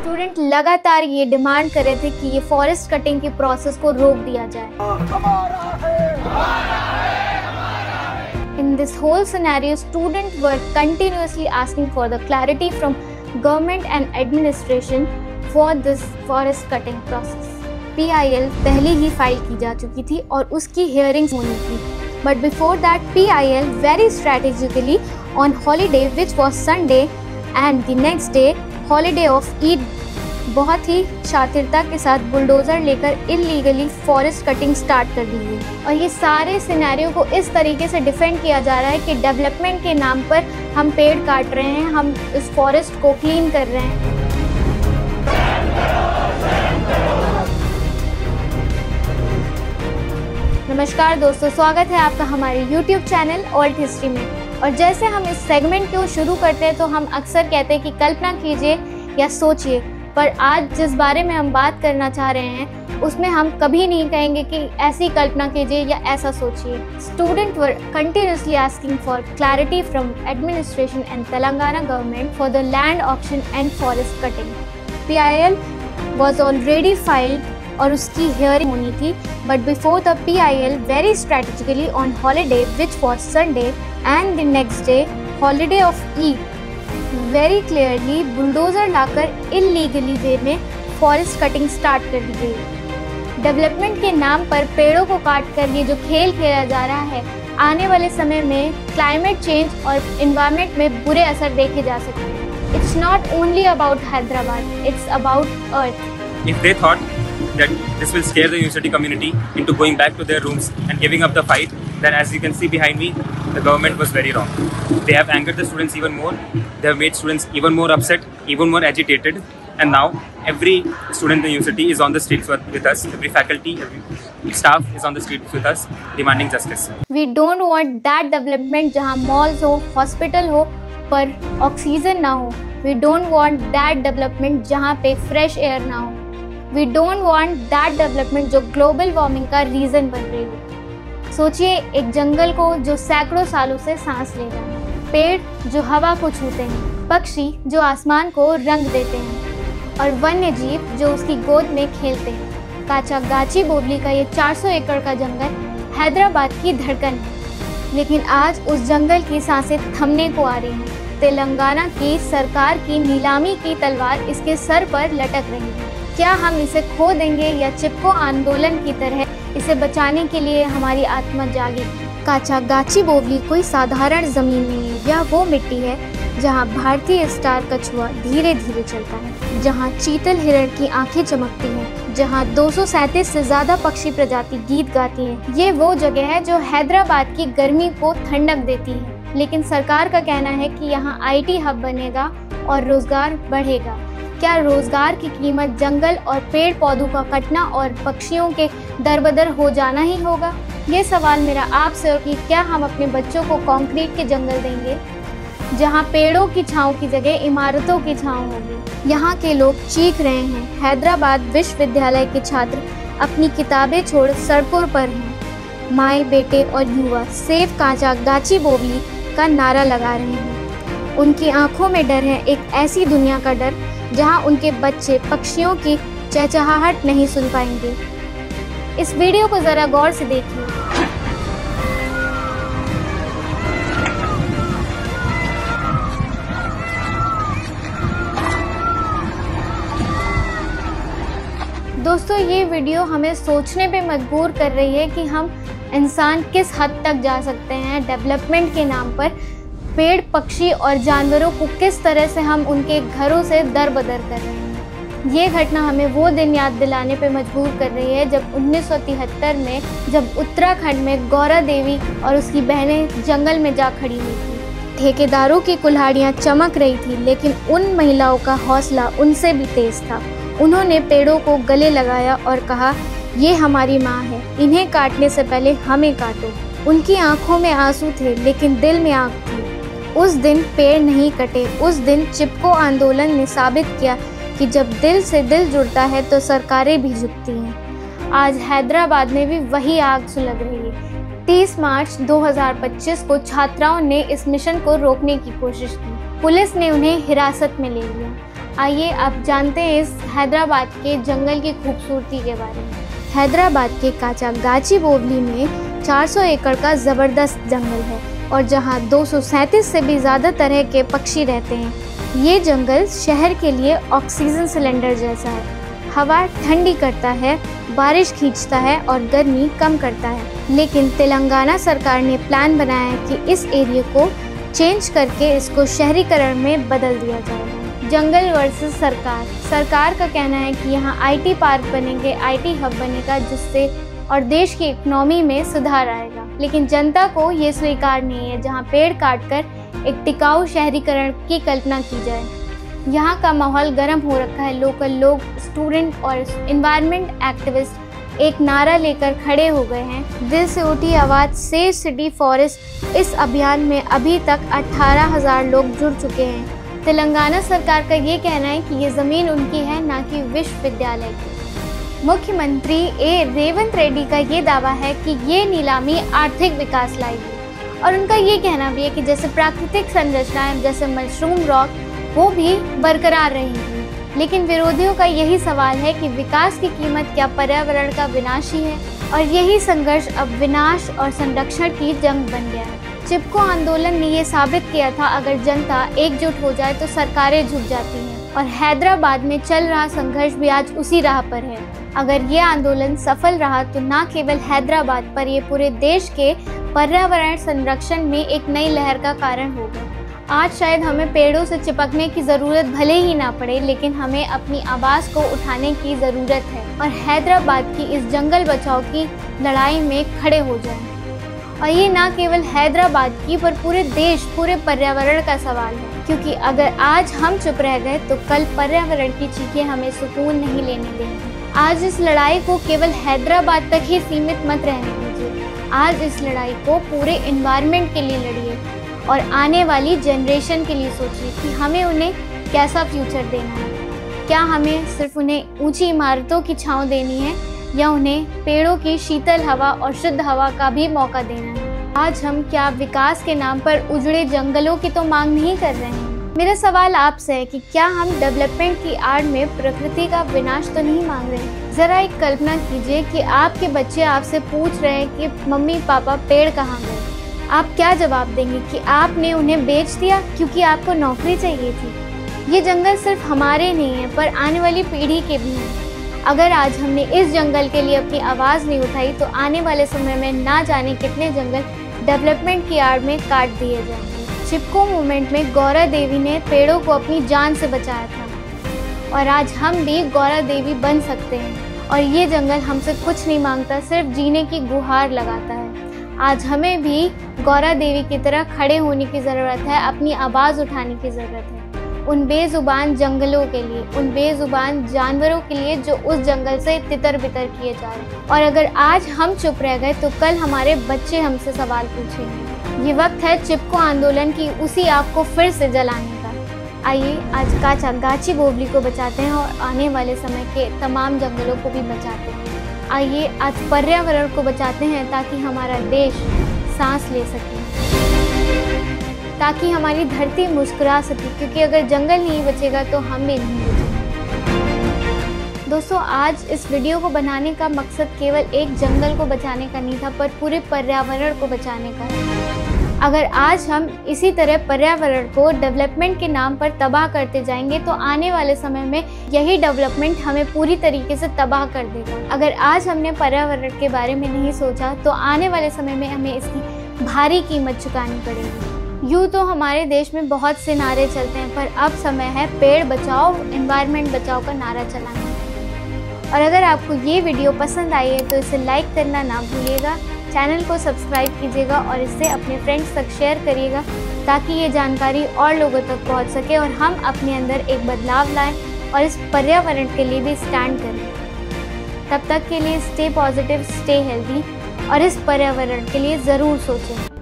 Student लगातार ये demand कर रहे थे कि ये फॉरेस्ट कटिंग की प्रोसेस को रोक दिया जाए। In this whole scenario, students were continuously asking for the clarity from government and administration for this forest cutting process. PIL पहले ही फाइल की जा चुकी थी और उसकी हियरिंग्स होनी थी, but before that PIL very strategically on holiday which was Sunday and the next day holiday of Eid बहुत ही शातिरता के साथ बुलडोज़र लेकर इलीगली फॉरेस्ट कटिंग स्टार्ट कर दी है। और ये सारे सिनेरियो को इस तरीके से डिफेंड किया जा रहा है कि डेवलपमेंट के नाम पर हम पेड़ काट रहे हैं, हम इस फॉरेस्ट को क्लीन कर रहे हैं। नमस्कार दोस्तों, स्वागत है आपका हमारे YouTube चैनल ऑल्ट हिस्ट्री में। और जैसे हम इस सेगमेंट को शुरू करते हैं तो हम अक्सर कहते हैं कि कल्पना कीजिए या सोचिए, पर आज जिस बारे में हम बात करना चाह रहे हैं उसमें हम कभी नहीं कहेंगे कि ऐसी कल्पना कीजिए या ऐसा सोचिए। Student were continuously asking for clarity from administration and Telangana government for the land auction and forest cutting. PIL was already filed और उसकी हियरिंग होनी थी, but before the PIL very strategically on holiday which was Sunday and the next day holiday of Eid very clearly bulldozer लाकर illegally way में forest cutting start कर दी गई। Development के नाम पर पेड़ों को काट कर ये जो खेल खेला जा रहा है, आने वाले समय में क्लाइमेट चेंज और इन्वायरमेंट में बुरे असर देखे जा सकते हैं। It's not only about Hyderabad, it's about earth. If they thought that this will scare the university community into going back to their rooms and giving up the fight, then as you can see behind me, the government was very wrong. They have angered the students even more. They have made students even more upset, even more agitated, and now every student in the university is on the streets with us. Every faculty, every staff is on the streets with us, demanding justice. We don't want that development जहाँ malls हो, hospital हो, पर oxygen ना हो। We don't want that development जहाँ पे fresh air ना हो। We don't want that development जो ग्लोबल वार्मिंग का रीज़न बन रही है। सोचिए एक जंगल को जो सैकड़ों सालों से सांस ले रहा है, पेड़ जो हवा को छूते हैं, पक्षी जो आसमान को रंग देते हैं और वन्य जीव जो उसकी गोद में खेलते हैं। काचागाची बोबली का ये 400 एकड़ का जंगल हैदराबाद की धड़कन है, लेकिन आज उस जंगल की सांसें थमने को आ रही हैं। तेलंगाना की सरकार की नीलामी की तलवार इसके सर पर लटक रही है। क्या हम इसे खो देंगे या चिपको आंदोलन की तरह इसे बचाने के लिए हमारी आत्मा जागेगी? काचागाची बोबली कोई साधारण ज़मीन नहीं है, यह वो मिट्टी है जहां भारतीय स्टार कछुआ धीरे धीरे चलता है, जहां चीतल हिरण की आंखें चमकती हैं, जहां 237 से ज़्यादा पक्षी प्रजाति गीत गाती हैं। ये वो जगह है जो हैदराबाद की गर्मी को ठंडक देती है, लेकिन सरकार का कहना है कि यहाँ IT हब बनेगा और रोज़गार बढ़ेगा। क्या रोजगार की कीमत जंगल और पेड़ पौधों का कटना और पक्षियों के दरबदर हो जाना ही होगा? ये सवाल मेरा आपसे और कि क्या हम अपने बच्चों को कंक्रीट के जंगल देंगे जहां पेड़ों की छांव की जगह इमारतों की छांव होगी? यहाँ के लोग चीख रहे हैं। हैदराबाद विश्वविद्यालय के छात्र अपनी किताबें छोड़ सड़कों पर हैं। माए, बेटे और युवा सेव काचागाची बोबली का नारा लगा रहे हैं। उनकी आंखों में डर है, एक ऐसी दुनिया का डर जहां उनके बच्चे पक्षियों की चहचहाहट नहीं सुन पाएंगे। इस वीडियो को जरा गौर से देखिए। दोस्तों, ये वीडियो हमें सोचने पे मजबूर कर रही है कि हम इंसान किस हद तक जा सकते हैं डेवलपमेंट के नाम पर। पेड़, पक्षी और जानवरों को किस तरह से हम उनके घरों से दरबदर कर रहे हैं। ये घटना हमें वो दिन याद दिलाने पे मजबूर कर रही है जब 1973 में जब उत्तराखंड में गौरा देवी और उसकी बहनें जंगल में जा खड़ी हुई थी। ठेकेदारों की कुल्हाड़ियाँ चमक रही थी, लेकिन उन महिलाओं का हौसला उनसे भी तेज था। उन्होंने पेड़ों को गले लगाया और कहा, ये हमारी माँ है, इन्हें काटने से पहले हमें काटो। उनकी आंखों में आंसू थे, लेकिन दिल में आग थी। उस दिन पेड़ नहीं कटे, उस दिन चिपको आंदोलन ने साबित किया कि जब दिल से दिल जुड़ता है तो सरकारें भी झुकती हैं। आज हैदराबाद में भी वही आग सुलग रही है। 30 मार्च 2025 को छात्राओं ने इस मिशन को रोकने की कोशिश की। पुलिस ने उन्हें हिरासत में ले लिया। आइए अब जानते हैं इस हैदराबाद के जंगल की खूबसूरती के बारे में। हैदराबाद के काचागाचीबोवली में 400 एकड़ का ज़बरदस्त जंगल है और जहां 237 से भी ज़्यादा तरह के पक्षी रहते हैं। ये जंगल शहर के लिए ऑक्सीजन सिलेंडर जैसा है। हवा ठंडी करता है, बारिश खींचता है और गर्मी कम करता है। लेकिन तेलंगाना सरकार ने प्लान बनाया है कि इस एरिया को चेंज करके इसको शहरीकरण में बदल दिया जाएगा। जंगल वर्सेस सरकार का कहना है कि यहाँ IT पार्क बनेंगे, IT हब बनेगा, जिससे और देश की इकोनॉमी में सुधार आएगा। लेकिन जनता को ये स्वीकार नहीं है जहाँ पेड़ काटकर एक टिकाऊ शहरीकरण की कल्पना की जाए। यहाँ का माहौल गर्म हो रखा है। लोकल लोग, स्टूडेंट और एनवायरनमेंट एक्टिविस्ट एक नारा लेकर खड़े हो गए हैं। दिल से उठी आवाज़ सेव सिटी फॉरेस्ट। इस अभियान में अभी तक 18,000 लोग जुड़ चुके हैं। तेलंगाना सरकार का ये कहना है कि ये ज़मीन उनकी है, ना कि विश्वविद्यालय की। मुख्यमंत्री रेवंत रेड्डी का ये दावा है कि ये नीलामी आर्थिक विकास लाएगी और उनका ये कहना भी है कि जैसे प्राकृतिक संरचनाएं जैसे मशरूम रॉक वो भी बरकरार रहेंगी। लेकिन विरोधियों का यही सवाल है कि विकास की कीमत क्या पर्यावरण का विनाश ही है, और यही संघर्ष अब विनाश और संरक्षण की जंग बन गया है। चिपको आंदोलन ने ये साबित किया था अगर जनता एकजुट हो जाए तो सरकारें झुक जाती हैं, और हैदराबाद में चल रहा संघर्ष भी आज उसी राह पर है। अगर ये आंदोलन सफल रहा तो न केवल हैदराबाद पर ये पूरे देश के पर्यावरण संरक्षण में एक नई लहर का कारण होगा। आज शायद हमें पेड़ों से चिपकने की ज़रूरत भले ही ना पड़े, लेकिन हमें अपनी आवाज़ को उठाने की ज़रूरत है और हैदराबाद की इस जंगल बचाओ की लड़ाई में खड़े हो जाएं। और ये ना केवल हैदराबाद की पर पूरे देश, पूरे पर्यावरण का सवाल है, क्योंकि अगर आज हम चुप रह गए तो कल पर्यावरण की चीखें हमें सुकून नहीं लेने देंगी। आज इस लड़ाई को केवल हैदराबाद तक ही सीमित मत रहने दीजिए। आज इस लड़ाई को पूरे एनवायरनमेंट के लिए लड़िए और आने वाली जनरेशन के लिए सोचिए कि हमें उन्हें कैसा फ्यूचर देना है। क्या हमें सिर्फ उन्हें ऊंची इमारतों की छांव देनी है या उन्हें पेड़ों की शीतल हवा और शुद्ध हवा का भी मौका देना है? आज हम क्या विकास के नाम पर उजड़े जंगलों की तो मांग नहीं कर रहे हैं? मेरा सवाल आपसे है कि क्या हम डेवलपमेंट की आड़ में प्रकृति का विनाश तो नहीं मांग रहे? जरा एक कल्पना कीजिए कि आपके बच्चे आपसे पूछ रहे हैं कि मम्मी पापा पेड़ कहाँ गए। आप क्या जवाब देंगे कि आपने उन्हें बेच दिया क्योंकि आपको नौकरी चाहिए थी? ये जंगल सिर्फ हमारे नहीं है पर आने वाली पीढ़ी के भी हैं। अगर आज हमने इस जंगल के लिए अपनी आवाज़ नहीं उठाई तो आने वाले समय में ना जाने कितने जंगल डेवलपमेंट की आड़ में काट दिए जाएंगे। चिपको मूवमेंट में गौरा देवी ने पेड़ों को अपनी जान से बचाया था और आज हम भी गौरा देवी बन सकते हैं और ये जंगल हमसे कुछ नहीं मांगता, सिर्फ जीने की गुहार लगाता है। आज हमें भी गौरा देवी की तरह खड़े होने की ज़रूरत है, अपनी आवाज़ उठाने की ज़रूरत है उन बेजुबान जंगलों के लिए, उन बेजुबान जानवरों के लिए जो उस जंगल से तितर बितर किए जा रहे हैं। और अगर आज हम चुप रह गए तो कल हमारे बच्चे हमसे सवाल पूछेंगे। ये वक्त है चिपको आंदोलन की उसी आग को फिर से जलाने का। आइए आज काचागाचीबोवली को बचाते हैं और आने वाले समय के तमाम जंगलों को भी बचाते हैं। आइए आज पर्यावरण को बचाते हैं ताकि हमारा देश सांस ले सके, ताकि हमारी धरती मुस्कुरा सके, क्योंकि अगर जंगल नहीं बचेगा तो हम भी नहीं बचेंगे। दोस्तों, आज इस वीडियो को बनाने का मकसद केवल एक जंगल को बचाने का नहीं था पर पूरे पर्यावरण को बचाने का है। अगर आज हम इसी तरह पर्यावरण को डेवलपमेंट के नाम पर तबाह करते जाएंगे तो आने वाले समय में यही डेवलपमेंट हमें पूरी तरीके से तबाह कर देगा। अगर आज हमने पर्यावरण के बारे में नहीं सोचा तो आने वाले समय में हमें इसकी भारी कीमत चुकानी पड़ेगी। यूँ तो हमारे देश में बहुत से नारे चलते हैं पर अब समय है पेड़ बचाओ, एनवायरनमेंट बचाओ का नारा चलाने का। और अगर आपको ये वीडियो पसंद आई है तो इसे लाइक करना ना भूलिएगा, चैनल को सब्सक्राइब कीजिएगा और इसे अपने फ्रेंड्स तक शेयर करिएगा ताकि ये जानकारी और लोगों तक पहुंच सके और हम अपने अंदर एक बदलाव लाएं और इस पर्यावरण के लिए भी स्टैंड करें। तब तक के लिए स्टे पॉजिटिव, स्टे हेल्दी और इस पर्यावरण के लिए ज़रूर सोचें।